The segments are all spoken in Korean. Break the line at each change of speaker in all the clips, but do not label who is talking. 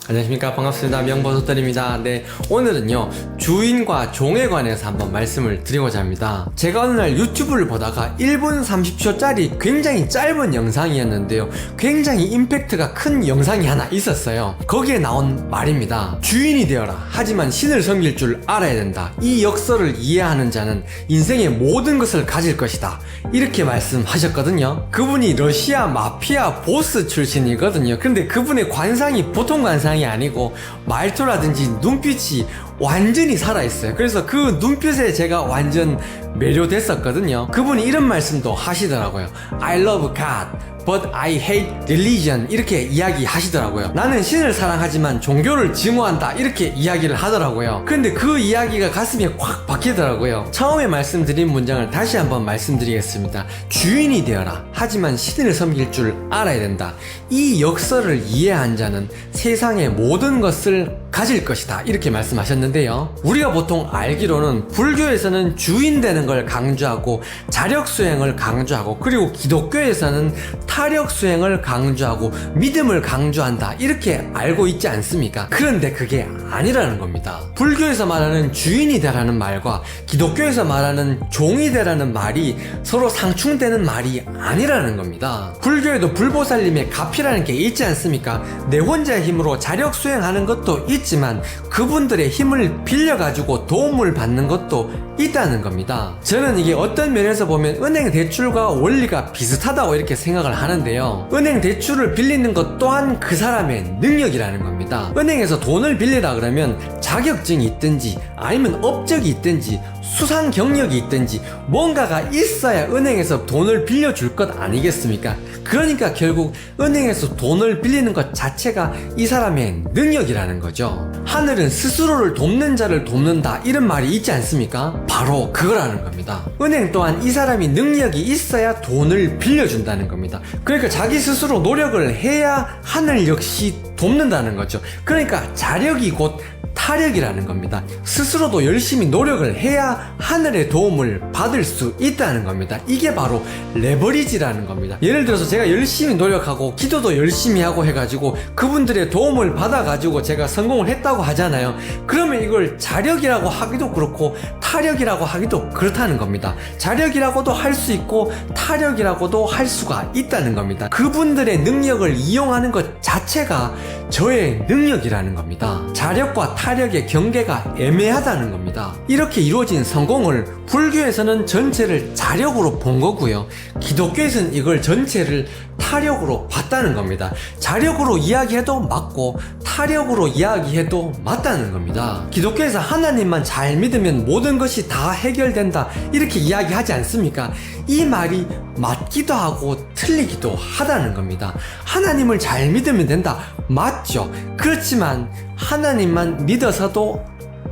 안녕하십니까, 반갑습니다. 명보소떨입니다. 네, 오늘은요 주인과 종에 관해서 한번 말씀을 드리고자 합니다. 제가 어느 날 유튜브를 보다가 1분 30초짜리 굉장히 짧은 영상이었는데요, 굉장히 임팩트가 큰 영상이 하나 있었어요. 거기에 나온 말입니다. 주인이 되어라, 하지만 신을 섬길 줄 알아야 된다. 이 역설을 이해하는 자는 인생의 모든 것을 가질 것이다, 이렇게 말씀하셨거든요. 그분이 러시아 마피아 보스 출신이거든요. 근데 그분의 관상이 보통 관상이 아니고 말투라든지 눈빛이 완전히 살아있어요. 그래서 그 눈빛에 제가 완전 매료됐었거든요. 그분이 이런 말씀도 하시더라고요. I love God, but I hate religion, 이렇게 이야기 하시더라고요. 나는 신을 사랑하지만 종교를 증오한다, 이렇게 이야기를 하더라고요. 근데 그 이야기가 가슴에 확 박히더라고요. 처음에 말씀드린 문장을 다시 한번 말씀드리겠습니다. 주인이 되어라, 하지만 신을 섬길 줄 알아야 된다. 이 역설을 이해한 자는 세상의 모든 것을 가질 것이다, 이렇게 말씀하셨는데요. 우리가 보통 알기로는 불교에서는 주인 되는 걸 강조하고 자력 수행을 강조하고, 그리고 기독교에서는 타력 수행을 강조하고 믿음을 강조한다, 이렇게 알고 있지 않습니까? 그런데 그게 아니라는 겁니다. 불교에서 말하는 주인이 되라는 말과 기독교에서 말하는 종이 되라는 말이 서로 상충되는 말이 아니라는 겁니다. 불교에도 불보살님의 가피라는 게 있지 않습니까? 내 혼자의 힘으로 자력 수행하는 것도 있지만 그분들의 힘을 빌려가지고 도움을 받는 것도 있다는 겁니다. 저는 이게 어떤 면에서 보면 은행 대출과 원리가 비슷하다고 이렇게 생각을 하는데요, 은행 대출을 빌리는 것 또한 그 사람의 능력이라는 겁니다. 은행에서 돈을 빌리라 그러면 자격증이 있든지 아니면 업적이 있든지 수상 경력이 있든지 뭔가가 있어야 은행에서 돈을 빌려줄 것 아니겠습니까? 그러니까 결국 은행에서 돈을 빌리는 것 자체가 이 사람의 능력이라는 거죠. 하늘은 스스로를 돕는 자를 돕는다, 이런 말이 있지 않습니까? 바로 그거라는 겁니다. 은행 또한 이 사람이 능력이 있어야 돈을 빌려준다는 겁니다. 그러니까 자기 스스로 노력을 해야 하늘 역시 돕는다는 거죠. 그러니까 자력이 곧 타력이라는 겁니다. 스스로도 열심히 노력을 해야 하늘의 도움을 받을 수 있다는 겁니다. 이게 바로 레버리지라는 겁니다. 예를 들어서 제가 열심히 노력하고 기도도 열심히 하고 해가지고 그분들의 도움을 받아가지고 제가 성공을 했다고 하잖아요. 그러면 이걸 자력이라고 하기도 그렇고 타력이라고 하기도 그렇다는 겁니다. 자력이라고도 할 수 있고 타력이라고도 할 수가 있다는 겁니다. 그분들의 능력을 이용하는 것 자체가 저의 능력이라는 겁니다. 자력과 타력의 경계가 애매하다는 겁니다. 이렇게 이루어진 성공을 불교에서는 전체를 자력으로 본 거고요, 기독교에서는 이걸 전체를 타력으로 봤다는 겁니다. 자력으로 이야기해도 맞고 타력으로 이야기해도 맞다는 겁니다. 기독교에서 하나님만 잘 믿으면 모든 것이 다 해결된다, 이렇게 이야기하지 않습니까? 이 말이 맞기도 하고 틀리기도 하다는 겁니다. 하나님을 잘 믿으면 된다, 맞죠? 그렇지만 하나님만 믿어서도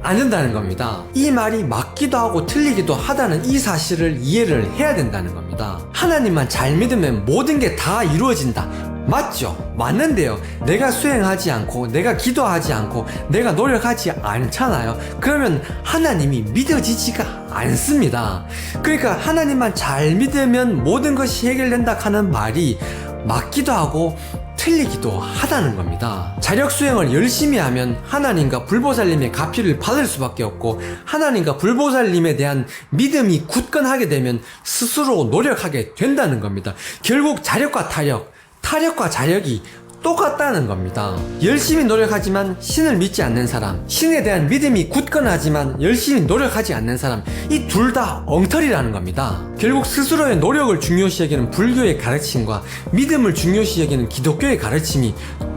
안 된다는 겁니다. 이 말이 맞기도 하고 틀리기도 하다는 이 사실을 이해를 해야 된다는 겁니다. 하나님만 잘 믿으면 모든 게 다 이루어진다, 맞죠? 맞는데요, 내가 수행하지 않고 내가 기도하지 않고 내가 노력하지 않잖아요. 그러면 하나님이 믿어지지가 않습니다. 그러니까 하나님만 잘 믿으면 모든 것이 해결된다 하는 말이 맞기도 하고 틀리기도 하다는 겁니다. 자력 수행을 열심히 하면 하나님과 불보살님의 가피를 받을 수밖에 없고, 하나님과 불보살님에 대한 믿음이 굳건하게 되면 스스로 노력하게 된다는 겁니다. 결국 자력과 타력, 타력과 자력이 똑같다는 겁니다. 열심히 노력하지만 신을 믿지 않는 사람, 신에 대한 믿음이 굳건하지만 열심히 노력하지 않는 사람, 이 둘 다 엉터리라는 겁니다. 결국 스스로의 노력을 중요시 여기는 불교의 가르침과 믿음을 중요시 여기는 기독교의 가르침이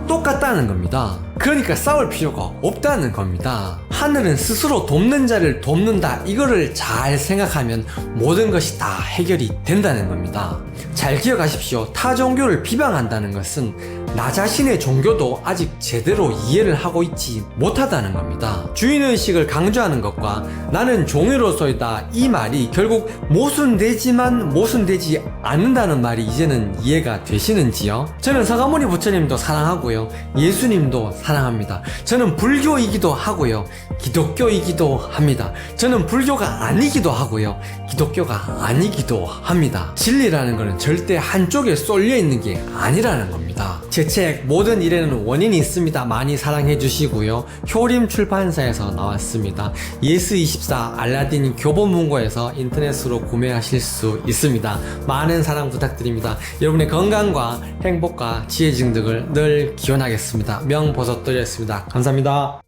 똑같다는 겁니다. 그러니까 싸울 필요가 없다는 겁니다. 하늘은 스스로 돕는 자를 돕는다, 이거를 잘 생각하면 모든 것이 다 해결이 된다는 겁니다. 잘 기억하십시오. 타 종교를 비방한다는 것은 나 자신의 종교도 아직 제대로 이해를 하고 있지 못하다는 겁니다. 주인의식을 강조하는 것과 나는 종으로서이다, 이 말이 결국 모순되지만 모순되지 않는다는 말이 이제는 이해가 되시는지요? 저는 서가모니 부처님도 사랑하고요, 예수님도 사랑합니다. 저는 불교이기도 하고요, 기독교이기도 합니다. 저는 불교가 아니기도 하고요, 기독교가 아니기도 합니다. 진리라는 것은 절대 한쪽에 쏠려 있는 게 아니라는 겁니다. 제 제 책 모든 일에는 원인이 있습니다. 많이 사랑해 주시고요. 효림 출판사에서 나왔습니다. 예스24 알라딘 교보문고에서 인터넷으로 구매하실 수 있습니다. 많은 사랑 부탁드립니다. 여러분의 건강과 행복과 지혜 증득을 늘 기원하겠습니다. 명보석돌이었습니다. 감사합니다.